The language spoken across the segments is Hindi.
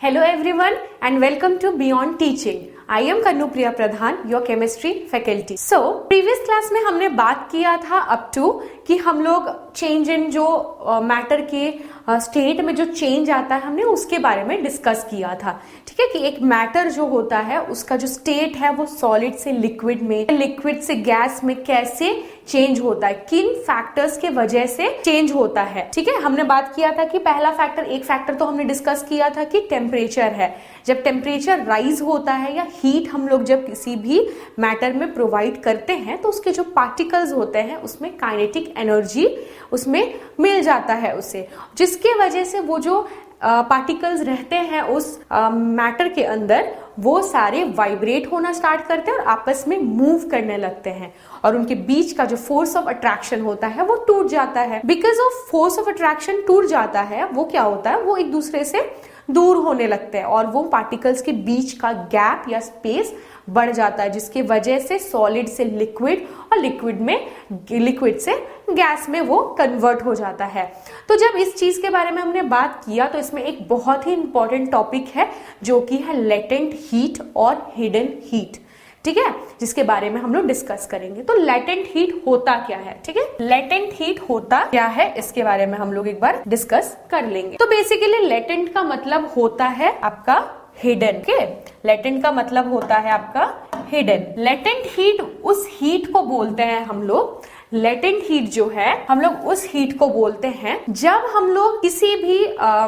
Hello everyone and welcome to Beyond Teaching. I am Kanupriya Pradhan, your chemistry faculty. So, previous class में हमने बात किया था up to कि हम लोग चेंज इन जो मैटर के स्टेट में जो चेंज आता है हमने उसके बारे में डिस्कस किया था. ठीक है कि एक मैटर जो होता है उसका जो स्टेट है वो सॉलिड से लिक्विड में, लिक्विड से गैस में कैसे चेंज होता है, किन फैक्टर्स के वजह से चेंज होता है. ठीक है, हमने बात किया था कि पहला फैक्टर, एक फैक्टर तो हमने डिस्कस किया था कि टेम्परेचर है. जब टेम्परेचर राइज होता है या हीट हम लोग जब किसी भी मैटर में प्रोवाइड करते हैं तो उसके जो पार्टिकल्स होते हैं उसमें काइनेटिक एनर्जी उसमें मिल जाता है उसे, जिसके वजह से वो जो पार्टिकल्स रहते हैं उस मैटर के अंदर वो सारे वाइब्रेट होना स्टार्ट करते हैं और आपस में मूव करने लगते हैं और उनके बीच का जो फोर्स ऑफ अट्रैक्शन होता है वो टूट जाता है. Because of force of attraction टूट जाता है, वो क्या होता है, वो एक दूसरे से दूर होने लगते हैं और वो पार्टिकल्स के बीच का गैप या स्पेस बढ़ जाता है, जिसकी वजह से सॉलिड से लिक्विड और लिक्विड से गैस में वो कन्वर्ट हो जाता है. तो जब इस चीज के बारे में हमने बात किया तो इसमें एक बहुत ही इंपॉर्टेंट टॉपिक है जो कि है लेटेंट हीट और हिडन हीट. ठीक है, जिसके बारे में हम लोग डिस्कस करेंगे. तो लेटेंट हीट होता क्या है, ठीक है, लेटेंट हीट होता क्या है इसके बारे में हम लोग एक बार डिस्कस कर लेंगे. तो बेसिकली लेटेंट का मतलब होता है आपका हिडन. के लेटेंट का मतलब होता है आपका हिडन. लेटेंट हीट उस हीट को बोलते हैं हम लोग, लेटेंट हीट जो है हम लोग उस हीट को बोलते हैं जब हम लोग किसी भी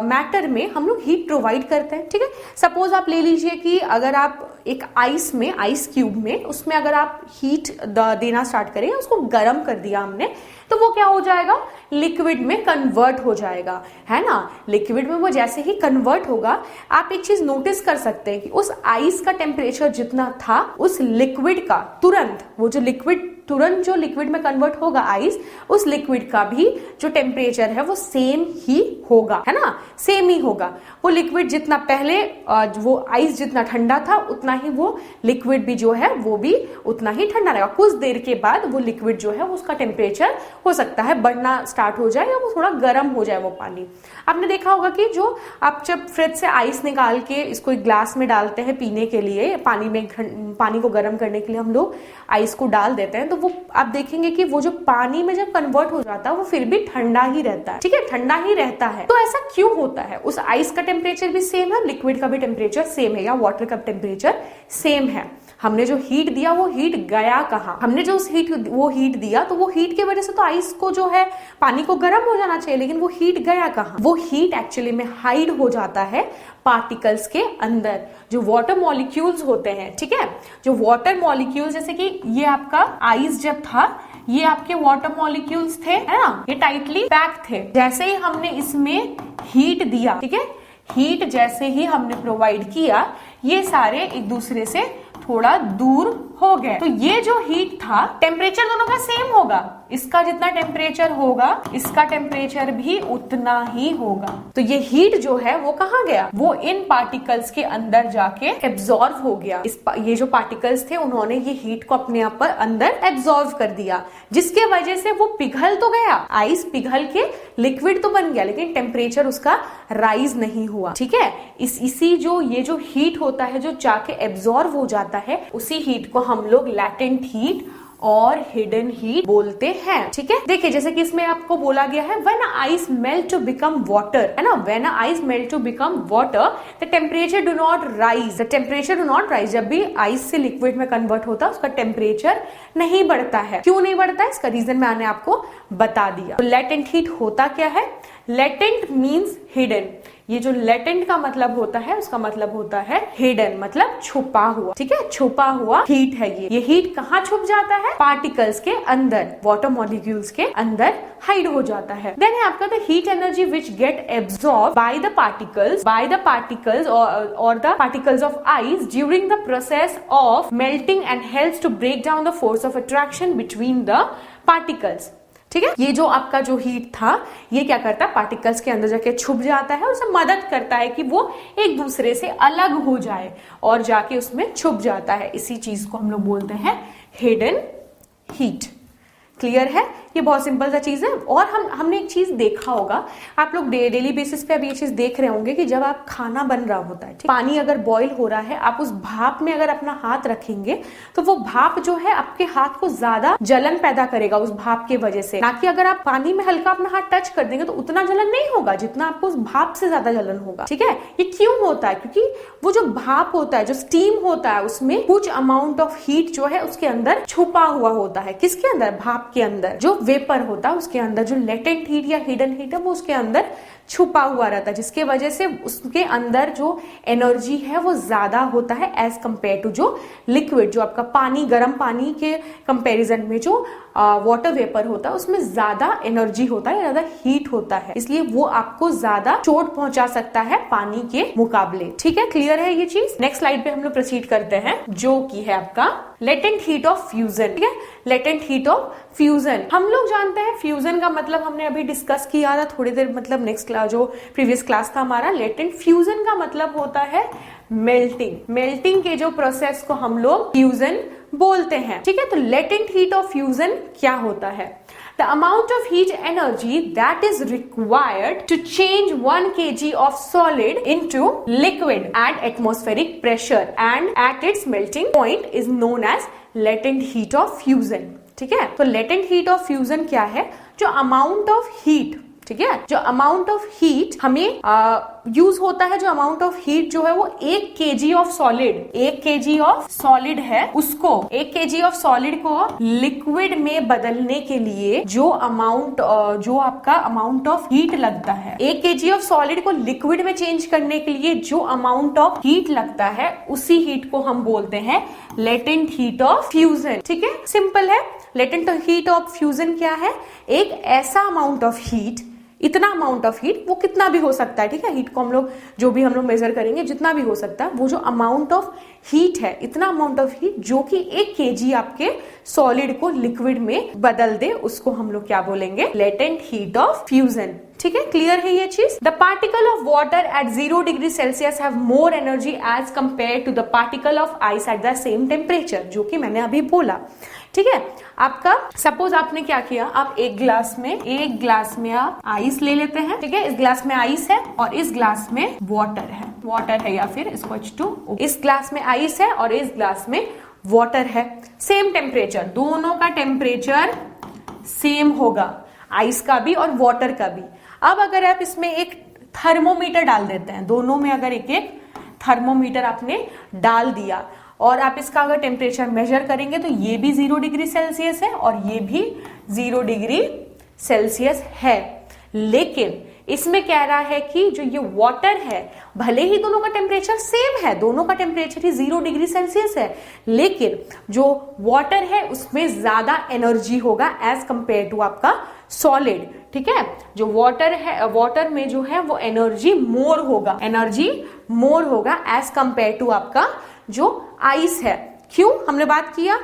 मैटर में हम लोग हीट प्रोवाइड करते हैं. ठीक है, सपोज आप ले लीजिए कि अगर आप एक आइस में, आइस क्यूब में, उसमें अगर आप हीट देना स्टार्ट करें, उसको गर्म कर दिया हमने, तो वो क्या हो जाएगा, लिक्विड में कन्वर्ट हो जाएगा, है ना. लिक्विड में वो जैसे ही कन्वर्ट होगा, आप एक चीज नोटिस कर सकते हैं कि उस आइस का टेम्परेचर जितना था उस लिक्विड का तुरंत, वो जो लिक्विड तुरंत जो लिक्विड में कन्वर्ट होगा आइस, उस लिक्विड का भी जो टेम्परेचर है वो सेम ही होगा, है ना, सेम ही होगा. वो लिक्विड जितना पहले वो आइस जितना ठंडा था उतना ही वो लिक्विड भी जो है वो भी उतना ही ठंडा रहेगा. कुछ देर के बाद वो लिक्विड जो है उसका टेम्परेचर हो सकता है बढ़ना स्टार्ट हो जाए या वो थोड़ा गर्म हो जाए वो पानी. आपने देखा होगा कि जो आप जब फ्रिज से आइस निकाल के इसको एक ग्लास में डालते हैं पीने के लिए, पानी को गर्म करने के लिए हम लोग आइस को डाल देते हैं, तो वो आप देखेंगे कि वो जो पानी में जब कन्वर्ट हो जाता है वो फिर भी ठंडा ही रहता है. ठीक है, ठंडा ही रहता है. तो ऐसा क्यों होता है, उस आइस का टेम्परेचर भी सेम है, लिक्विड का भी टेम्परेचर सेम है या वाटर का टेम्परेचर सेम है. हमने जो हीट दिया वो हीट गया कहाँ, हमने जो वो हीट दिया तो वो हीट की वजह से तो आइस को जो है पानी को गर्म हो जाना चाहिए, लेकिन वो हीट गया कहाँ, वो हीट एक्चुअली में हाइड हो जाता है पार्टिकल्स के अंदर, जो वाटर मॉलिक्यूल्स होते हैं. ठीक है, जो वाटर मॉलिक्यूल्स, जैसे कि ये आपका आइस जब था, ये आपके वाटर मॉलिक्यूल्स थे, है ना, ये टाइटली पैक थे. जैसे ही हमने इसमें हीट दिया, ठीक है, हीट जैसे ही हमने प्रोवाइड किया, ये सारे एक दूसरे से थोड़ा दूर हो गए. तो ये जो हीट था, टेम्परेचर दोनों का सेम होगा, इसका जितना टेम्परेचर होगा इसका टेम्परेचर भी उतना ही होगा. तो ये हीट जो है वो कहाँ गया, वो इन पार्टिकल्स के अंदर जाके एब्जॉर्व हो गया. ये जो पार्टिकल्स थे उन्होंने ये हीट को अपने आप पर अंदर एब्जॉर्व कर दिया, जिसके वजह से वो पिघल तो गया, आइस पिघल के लिक्विड तो बन गया, लेकिन टेम्परेचर उसका राइज नहीं हुआ. ठीक है, इसी जो ये जो हीट होता है जो जाके एब्जॉर्व हो जाता है, उसी हीट को हम लोग लेटेंट हीट और हिडन हीट बोलते हैं. ठीक है, देखिए जैसे कि इसमें आपको बोला गया है when ice melt to become water, है ना, when ice melt to become water the temperature do not rise, the temperature do not rise. जब भी आइस से लिक्विड में कन्वर्ट होता है उसका टेम्परेचर नहीं बढ़ता है. क्यों नहीं बढ़ता है, इसका रीजन मैंने आपको बता दिया. तो लेटेंट हीट होता क्या है, लेटेंट मीन्स हिडन. ये जो लेटेंट का मतलब होता है उसका मतलब होता है हिडन, मतलब छुपा हुआ. ठीक है, छुपा हुआ हीट है ये हीट कहाँ छुप जाता है, पार्टिकल्स के अंदर, वाटर मॉलिक्यूल्स के अंदर हाइड हो जाता है. देन है आपका the heat energy which get absorb by the particles और the particles of ice during the process of melting and helps to break down the force of attraction between the particles. ठीक है, ये जो आपका जो हीट था ये क्या करता है, पार्टिकल्स के अंदर जाके छुप जाता है, उसे मदद करता है कि वो एक दूसरे से अलग हो जाए और जाके उसमें छुप जाता है. इसी चीज को हम लोग बोलते हैं हिडन हीट. क्लियर है? ये बहुत सिंपल सा चीज है। और हमने एक चीज देखा होगा, आप लोग डेली बेसिस पे अब ये चीज देख रहे होंगे कि जब आप खाना बन रहा होता है, पानी अगर बॉईल हो रहा है, आप उस भाप में अगर अपना हाथ रखेंगे तो वो भाप जो है आपके हाथ को ज्यादा जलन पैदा करेगा उस भाप की वजह से। ना कि अगर आप पानी में हल्का अपना हाथ टच कर देंगे तो उतना जलन नहीं होगा जितना आपको उस भाप से ज्यादा जलन होगा। ठीक है, ये क्यों होता है? क्योंकि वो जो भाप होता है, जो स्टीम होता है, उसमें कुछ अमाउंट ऑफ हीट जो है उसके अंदर छुपा हुआ होता है। किसके अंदर? भाप के अंदर। जो वेपर होता है उसके अंदर जो लेटेंट हीट या हिडन हीट है वो उसके अंदर छुपा हुआ रहता है, जिसके वजह से उसके अंदर जो एनर्जी है वो ज्यादा होता है एज कंपेयर टू जो लिक्विड, जो आपका पानी, गर्म पानी के कंपैरिजन में जो वाटर वेपर होता है उसमें ज्यादा एनर्जी होता है, ज्यादा हीट होता है, इसलिए वो आपको ज्यादा चोट पहुंचा सकता है पानी के मुकाबले। ठीक है, क्लियर है ये चीज? नेक्स्ट स्लाइड पे हम लोग प्रोसीड करते हैं, जो की है आपका लेटेंट हीट ऑफ फ्यूजन। ठीक है, लेटेंट हीट ऑफ फ्यूजन हम लोग जानते हैं। फ्यूजन का मतलब हमने अभी डिस्कस किया था थोड़ी देर, मतलब नेक्स्ट क्लास जो प्रीवियस क्लास था हमारा। लेटेंट फ्यूजन का मतलब होता है मेल्टिंग। मेल्टिंग के जो प्रोसेस को हम लोग फ्यूजन बोलते हैं। ठीक है, तो लेटेंट हीट ऑफ फ्यूजन क्या होता है? The amount of heat energy that is required to change 1 kg of solid into liquid at atmospheric pressure and at its melting point is known as latent heat of fusion. ठीक है, तो latent heat of fusion क्या है? जो amount of heat, ठीक है, जो अमाउंट ऑफ हीट हमें यूज होता है, जो अमाउंट ऑफ हीट जो है वो 1 kg of solid, 1 kg of solid है, उसको 1 kg ऑफ सॉलिड को लिक्विड में बदलने के लिए जो अमाउंट, जो आपका अमाउंट ऑफ हीट लगता है, 1 kg ऑफ सॉलिड को लिक्विड में चेंज करने के लिए जो अमाउंट ऑफ हीट लगता है, उसी हीट को हम बोलते हैं लेटेंट हीट ऑफ फ्यूजन। ठीक है, सिंपल है। लेटेंट हीट ऑफ फ्यूजन क्या है? एक ऐसा अमाउंट ऑफ हीट, इतना अमाउंट ऑफ हीट, वो कितना भी हो सकता है। ठीक है, हीट को हम लोग जो भी हम लोग मेजर करेंगे जितना भी हो सकता है, वो जो अमाउंट ऑफ हीट है, इतना अमाउंट ऑफ हीट जो कि 1 kg आपके सॉलिड को लिक्विड में बदल दे, उसको हम लोग क्या बोलेंगे? Latent heat of fusion. ठीक है, क्लियर है ये चीज? The particle of water at 0 degree Celsius have more energy as compare to the particle of ice at the same temperature, जो कि मैंने अभी बोला। ठीक है, आपका सपोज आपने क्या किया, आप एक ग्लास में आप आइस ले लेते हैं। ठीक है, इस ग्लास में आइस है और इस ग्लास में वाटर है या फिर इसको H2O। इस ग्लास में आइस है और इस ग्लास में वाटर है। सेम टेम्परेचर, दोनों का टेम्परेचर सेम होगा, आइस का भी और वाटर का भी। अब अगर आप इसमें एक थर्मोमीटर डाल देते हैं, दोनों में अगर एक एक थर्मोमीटर आपने डाल दिया और आप इसका अगर टेम्परेचर मेजर करेंगे तो ये भी 0 डिग्री सेल्सियस है और ये भी 0 डिग्री सेल्सियस है। लेकिन इसमें कह रहा है कि जो ये वाटर है, भले ही दोनों का टेम्परेचर सेम है, दोनों का टेम्परेचर ही 0 डिग्री सेल्सियस है, लेकिन जो वाटर है उसमें ज्यादा एनर्जी होगा एज कंपेयर टू आपका सॉलिड। ठीक है, जो वाटर है, वाटर में जो है वो एनर्जी मोर होगा एज कंपेयर टू आपका जो आइस है। क्यों हमने बात किया?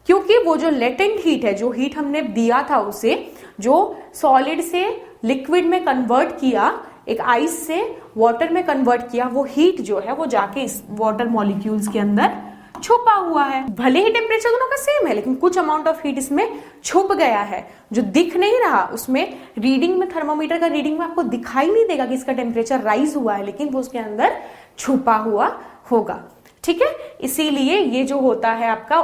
क्योंकि वो जो लेटेंट हीट है, जो हीट हमने दिया था उसे, जो सॉलिड से लिक्विड में कन्वर्ट किया, एक आइस से वाटर में कन्वर्ट किया, वो हीट जो है वो जाके इस वाटर मॉलिक्यूल्स के अंदर छुपा हुआ है। भले ही टेम्परेचर दोनों का सेम है, लेकिन कुछ अमाउंट ऑफ हीट इसमें छुप गया है जो दिख नहीं रहा। उसमें रीडिंग में, थर्मोमीटर का रीडिंग में आपको दिखाई नहीं देगा कि इसका टेम्परेचर राइज हुआ है, लेकिन वो उसके अंदर छुपा हुआ होगा। ठीक है, इसीलिए ये जो होता है आपका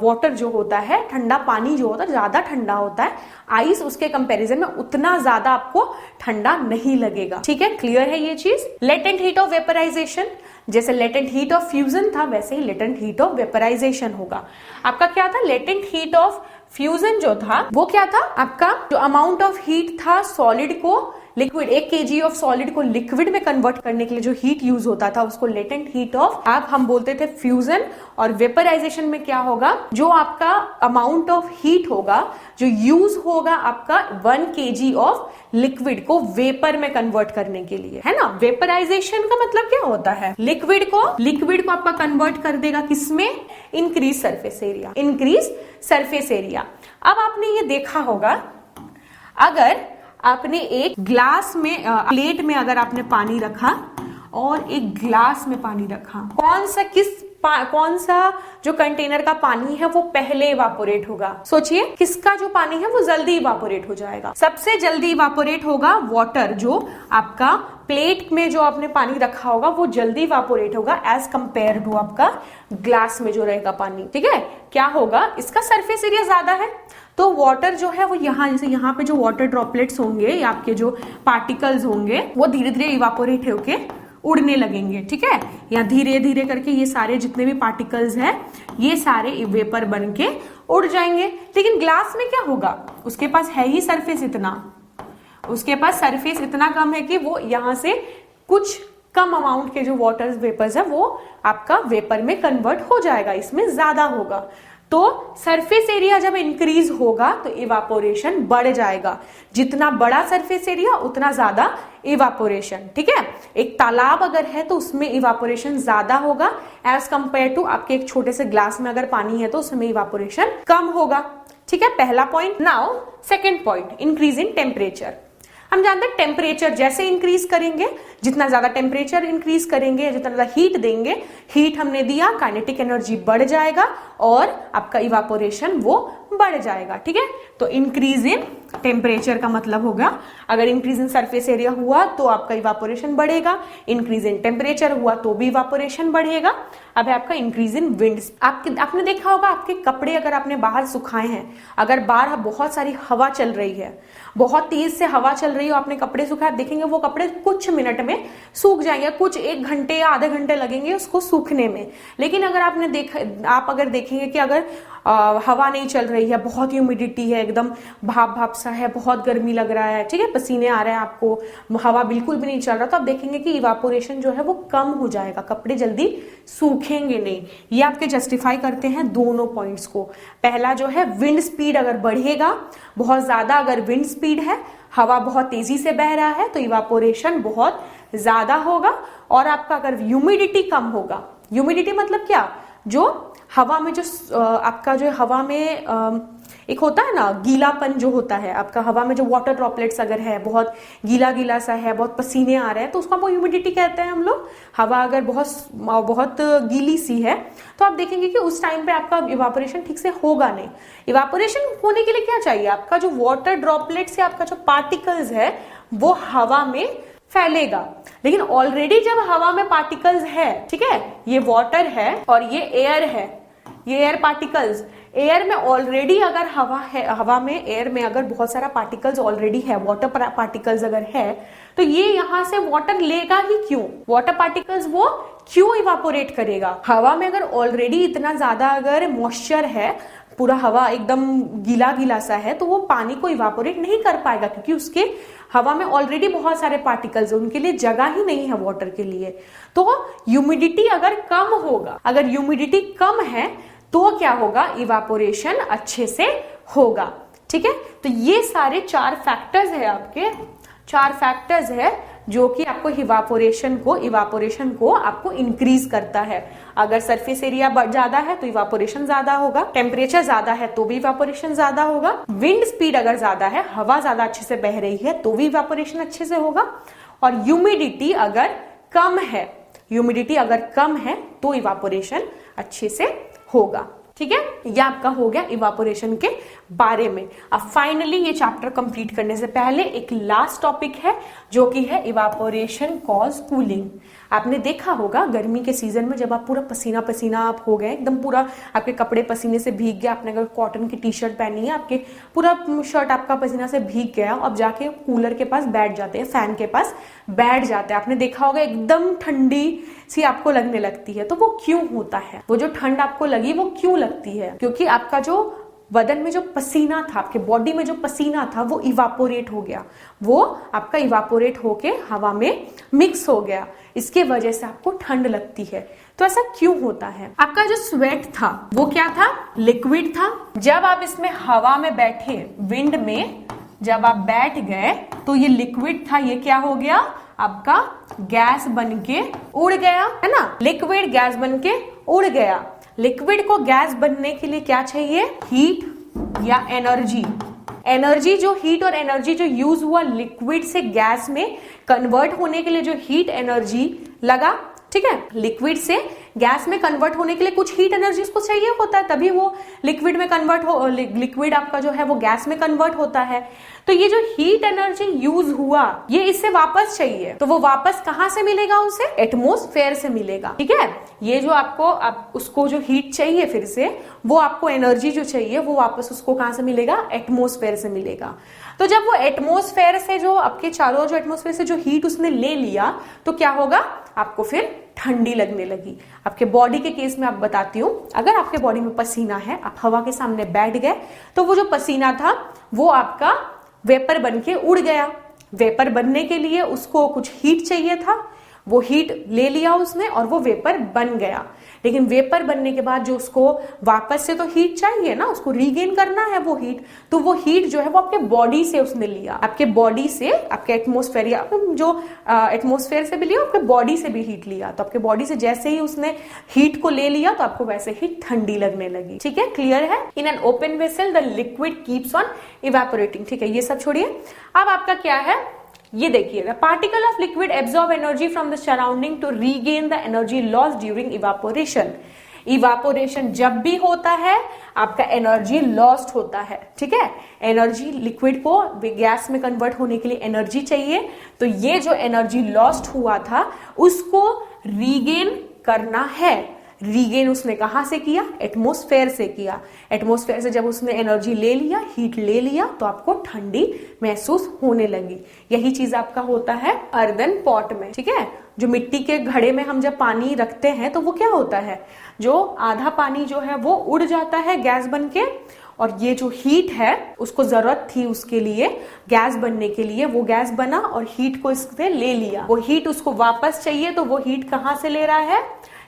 वाटर जो होता है, ठंडा पानी जो होता है, ज्यादा ठंडा होता है। आइस उसके कंपैरिजन में उतना ज्यादा आपको ठंडा नहीं लगेगा। ठीक है, क्लियर है ये चीज? लेटेंट हीट ऑफ वेपराइजेशन, जैसे लेटेंट हीट ऑफ फ्यूजन था वैसे ही लेटेंट हीट ऑफ वेपराइजेशन होगा। आपका क्या था? लेटेंट हीट ऑफ फ्यूजन जो था वो क्या था? आपका जो अमाउंट ऑफ हीट था सॉलिड को लिक्विड, 1 kg ऑफ सॉलिड को लिक्विड में कन्वर्ट करने के लिए जो हीट यूज होता था उसको लेटेंट हीट ऑफ आप हम बोलते थे फ्यूजन। और वेपराइजेशन में क्या होगा? जो आपका अमाउंट ऑफ हीट होगा जो यूज होगा आपका 1 kg ऑफ लिक्विड को वेपर में कन्वर्ट करने के लिए, है ना। वेपराइजेशन का मतलब क्या होता है? लिक्विड को आपका कन्वर्ट कर देगा किसमें? Increase surface area. अब आपने ये देखा होगा, अगर आपने एक ग्लास में, प्लेट में अगर आपने पानी रखा और एक ग्लास में पानी रखा, कौन सा, किस कौन सा जो कंटेनर का पानी है वो पहले इवापोरेट होगा? सोचिए, किसका जो पानी है वो जल्दी इवापोरेट हो जाएगा? सबसे जल्दी इवापोरेट होगा वाटर, जो आपका प्लेट में जो आपने पानी रखा होगा वो जल्दी इवापोरेट होगा एज कंपेयर टू आपका ग्लास में जो रहेगा पानी। ठीक है, क्या होगा? इसका सरफेस एरिया ज्यादा है, तो वाटर जो है वो यहाँ, जैसे यहाँ पे जो वाटर ड्रॉपलेट्स होंगे या आपके जो पार्टिकल्स होंगे वो धीरे धीरे इवापोरेट होके उड़ने लगेंगे। ठीक है, या धीरे धीरे करके ये सारे जितने भी पार्टिकल्स हैं ये सारे वेपर बन के उड़ जाएंगे। लेकिन ग्लास में क्या होगा? उसके पास है ही सरफेस इतना, उसके पास सरफेस इतना कम है कि वो यहाँ से कुछ कम अमाउंट के जो वाटर वेपर्स है वो आपका वेपर में कन्वर्ट हो जाएगा, इसमें ज्यादा होगा। तो सरफेस एरिया जब इंक्रीज होगा तो इवापोरेशन बढ़ जाएगा। जितना बड़ा सरफेस एरिया उतना ज्यादा इवापोरेशन। ठीक है, एक तालाब अगर है तो उसमें इवापोरेशन ज्यादा होगा एज कंपेयर टू आपके एक छोटे से ग्लास में अगर पानी है तो उसमें इवापोरेशन कम होगा। ठीक है, पहला point. Now second point, increase in temperature. हम जानते हैं टेम्परेचर जैसे इंक्रीज करेंगे, जितना ज्यादा टेम्परेचर इंक्रीज करेंगे, जितना ज्यादा हीट देंगे, हीट हमने दिया, काइनेटिक एनर्जी बढ़ जाएगा और आपका इवापोरेशन वो बढ़ जाएगा। ठीक है, तो इंक्रीज इन टेम्परेचर का मतलब होगा, अगर इंक्रीज इन सरफेस एरिया हुआ तो आपका इवापोरेशन बढ़ेगा, इंक्रीज इन टेम्परेचर हुआ तो भी इवापोरेशन बढ़ेगा। अब है आपका इंक्रीज इन विंड। आपने देखा होगा आपके कपड़े अगर आपने बाहर सुखाए हैं, अगर बाहर बहुत सारी हवा चल रही है, बहुत तेज से हवा चल रही हो, आपने कपड़े सुखाए, देखेंगे वो कपड़े कुछ मिनट में सूख जाएंगे, कुछ 1 घंटे या आधे घंटे लगेंगे उसको सूखने में। लेकिन अगर आप अगर देखेंगे कि अगर हवा नहीं चल रही है, बहुत ह्यूमिडिटी है, एकदम भाप भाप सा है, बहुत गर्मी लग रहा है, ठीक है, पसीने आ रहे हैं आपको, हवा बिल्कुल भी नहीं चल रहा, तो आप देखेंगे कि इवापोरेशन जो है वो कम हो जाएगा, कपड़े जल्दी सूखेंगे नहीं। ये आपके जस्टिफाई करते हैं दोनों पॉइंट्स को। पहला जो है विंड स्पीड अगर बढ़ेगा बहुत ज्यादा, अगर विंड स्पीड है, हवा बहुत तेजी से बह रहा है तो इवापोरेशन बहुत ज्यादा होगा। और आपका अगर ह्यूमिडिटी कम होगा, ह्यूमिडिटी मतलब क्या, जो हवा में जो आपका जो हवा में एक होता है ना गीलापन जो होता है आपका, हवा में जो वाटर ड्रॉपलेट्स अगर है, बहुत गीला गीला सा है, बहुत पसीने आ रहे हैं, तो उसको वो ह्यूमिडिटी कहते हैं हम लोग। हवा अगर बहुत गीली सी है तो आप देखेंगे कि उस टाइम पे आपका इवापोरेशन ठीक से होगा नहीं। इवापोरेशन होने के लिए क्या चाहिए? आपका जो वाटर ड्रॉपलेट्स है, आपका जो पार्टिकल्स है वो हवा में फैलेगा। लेकिन ऑलरेडी जब हवा में पार्टिकल्स है, ठीक है, ये वाटर है और ये एयर है, ये एयर पार्टिकल्स, एयर में ऑलरेडी अगर हवा है, हवा में एयर में अगर बहुत सारा पार्टिकल्स ऑलरेडी है, वाटर पार्टिकल्स अगर है, तो ये यहां से वाटर लेगा ही क्यों? वाटर पार्टिकल्स वो क्यों इवापोरेट करेगा? हवा में अगर ऑलरेडी इतना ज्यादा अगर मॉइस्चर है, पूरा हवा एकदम गीला गीला सा है, तो वो पानी को इवापोरेट नहीं कर पाएगा, क्योंकि उसके हवा में ऑलरेडी बहुत सारे पार्टिकल्स हैं, उनके लिए जगह ही नहीं है वाटर के लिए। तो ह्यूमिडिटी अगर कम होगा, अगर ह्यूमिडिटी कम है तो क्या होगा? इवापोरेशन अच्छे से होगा। ठीक है, तो ये सारे 4 फैक्टर्स है, आपके 4 फैक्टर्स है जो कि आपको इवापोरेशन को आपको इंक्रीज करता है। अगर सरफेस एरिया ज्यादा है तो इवापोरेशन ज्यादा होगा, टेम्परेचर ज्यादा है तो भी इवापोरेशन ज्यादा होगा, विंड स्पीड अगर ज्यादा है, हवा ज्यादा अच्छे से बह रही है तो भी इवापोरेशन अच्छे से होगा, और ह्यूमिडिटी अगर कम है तो इवापोरेशन अच्छे से होगा। ठीक है, यह आपका हो गया इवापोरेशन के बारे में। अब फाइनली ये चैप्टर कंप्लीट करने से पहले एक लास्ट टॉपिक है जो कि है इवापोरेशन कॉज कूलिंग। आपने देखा होगा गर्मी के सीजन में जब आप पूरा पसीना पसीना आप हो गए, एकदम पूरा आपके कपड़े पसीने से भीग गए, आपने अगर कॉटन की टी शर्ट पहनी है, आपके पूरा शर्ट आपका पसीना से भीग गया, अब जाके कूलर के पास बैठ जाते हैं, फैन के पास बैठ जाते हैं, आपने देखा होगा एकदम ठंडी सी आपको लगने लगती है। तो वो क्यों होता है? वो जो ठंड आपको लगी वो क्यों लगती है? क्योंकि आपका जो बदन में जो पसीना था, आपके बॉडी में जो पसीना था वो इवापोरेट हो गया, वो आपका इवापोरेट होके हवा में मिक्स हो गया, इसके वजह से आपको ठंड लगती है। तो ऐसा क्यों होता है? आपका जो स्वेट था वो क्या था? लिक्विड था। जब आप इसमें हवा में बैठे, विंड में जब आप बैठ गए तो ये लिक्विड था, ये क्या हो गया? आपका गैस बनके उड़ गया, है ना, लिक्विड गैस बनके उड़ गया। लिक्विड को गैस बनने के लिए क्या चाहिए? हीट या एनर्जी। एनर्जी जो हीट और एनर्जी जो यूज हुआ लिक्विड से गैस में कन्वर्ट होने के लिए जो हीट एनर्जी लगा, ठीक है, लिक्विड से गैस में कन्वर्ट होने के लिए कुछ हीट एनर्जी उसको चाहिए होता है, तभी वो लिक्विड में कन्वर्ट हो, लिक्विड आपका जो है वो गैस में कन्वर्ट होता है। तो ये जो हीट एनर्जी यूज हुआ ये इससे वापस चाहिए, तो वो वापस कहां से मिलेगा? उसे एटमॉस्फेयर से मिलेगा। ठीक है, ये जो आप उसको जो हीट चाहिए फिर से, वो आपको एनर्जी जो चाहिए वो वापस उसको कहां से मिलेगा? एटमॉस्फेयर से मिलेगा। तो जब वो एटमॉस्फेयर से जो आपके चारों जो एटमॉस्फेयर से जो हीट उसने ले लिया तो क्या होगा? आपको फिर ठंडी लगने लगी। आपके बॉडी के केस में आप बताती हूं, अगर आपके बॉडी में पसीना है, आप हवा के सामने बैठ गए तो वो जो पसीना था वो आपका वेपर बन के उड़ गया। वेपर बनने के लिए उसको कुछ हीट चाहिए था, वो हीट ले लिया उसने और वो वेपर बन गया। लेकिन वेपर बनने के बाद जो उसको वापस से तो हीट चाहिए ना, उसको रीगेन करना है वो हीट, तो वो हीट जो है वो आपके बॉडी से उसने लिया, आपके बॉडी से, आपके एटमॉस्फेयर या जो एटमॉस्फेयर से भी लिया, आपके बॉडी से भी हीट लिया। तो आपके बॉडी से जैसे ही उसने हीट को ले लिया तो आपको वैसे ही ठंडी लगने लगी। ठीक है, क्लियर है? In an open vessel the liquid keeps on evaporating. ठीक है, ये सब छोड़िए। अब आपका क्या है ये देखिए, the particle of liquid absorb energy from the surrounding to regain the energy loss during evaporation. Evaporation जब भी होता है आपका एनर्जी लॉस्ट होता है। ठीक है, एनर्जी लिक्विड को गैस में कन्वर्ट होने के लिए एनर्जी चाहिए, तो ये जो एनर्जी लॉस्ट हुआ था उसको रीगेन करना है। रीगेन उसने कहां से किया? एटमॉस्फेयर से किया। एटमॉस्फेयर से जब उसने एनर्जी ले लिया, हीट ले लिया, तो आपको ठंडी महसूस होने लगी। यही चीज आपका होता है अर्दन पॉट में। ठीक है, जो मिट्टी के घड़े में हम जब पानी रखते हैं तो वो क्या होता है, जो आधा पानी जो है वो उड़ जाता है गैस बन के, और ये जो हीट है उसको जरूरत थी उसके लिए गैस बनने के लिए, वो गैस बना और हीट को इससे ले लिया। वो हीट उसको वापस चाहिए, तो वो हीट कहां से ले रहा है?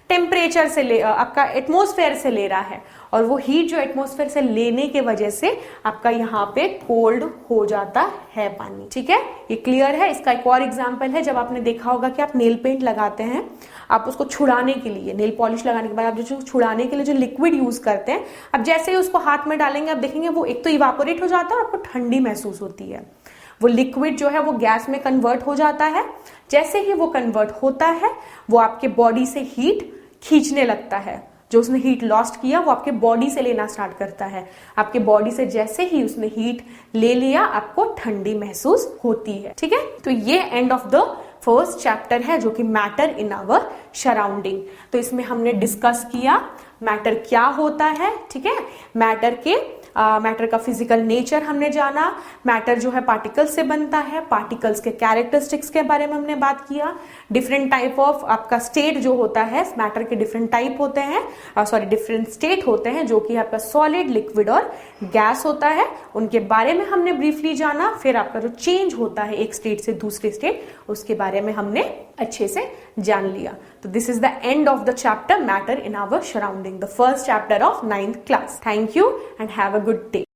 टेम्परेचर से आपका एटमॉस्फेयर से ले रहा है, और वो हीट जो एटमॉस्फेयर से लेने के वजह से आपका यहाँ पे कोल्ड हो जाता है पानी। ठीक है, ये क्लियर है? इसका एक और एग्जांपल है, जब आपने देखा होगा कि आप नेल पेंट लगाते हैं, आप उसको छुड़ाने के लिए, नेल पॉलिश लगाने के बाद आप जो छुड़ाने के लिए जो लिक्विड यूज करते हैं, अब जैसे ही उसको हाथ में डालेंगे आप देखेंगे वो एक तो इवापोरेट हो जाता है और आपको ठंडी महसूस होती है। वो लिक्विड जो है वो गैस में कन्वर्ट हो जाता है। जैसे ही वो कन्वर्ट होता है वो आपके बॉडी से हीट खींचने लगता है। जो उसने हीट लॉस्ट किया वो आपके बॉडी से लेना स्टार्ट करता है। आपके बॉडी से जैसे ही उसने हीट ले लिया आपको ठंडी महसूस होती है। ठीक है, तो ये and of the first chapter है जो कि मैटर इन आवर सराउंडिंग। तो इसमें हमने डिस्कस किया मैटर क्या होता है। ठीक है, मैटर का फिजिकल नेचर हमने जाना, मैटर जो है पार्टिकल्स से बनता है, पार्टिकल्स के कैरेक्टरिस्टिक्स के बारे में हमने बात किया, डिफरेंट टाइप ऑफ आपका स्टेट जो होता है, मैटर के डिफरेंट टाइप होते हैं, डिफरेंट स्टेट होते हैं जो कि आपका सॉलिड, लिक्विड और गैस होता है, उनके बारे में हमने ब्रीफली जाना। फिर आपका जो चेंज होता है एक स्टेट से दूसरे स्टेट, उसके बारे में हमने अच्छे से जान लिया। तो this is the end of the chapter matter in our surrounding, the first chapter of 9th class. Thank you and have a good day.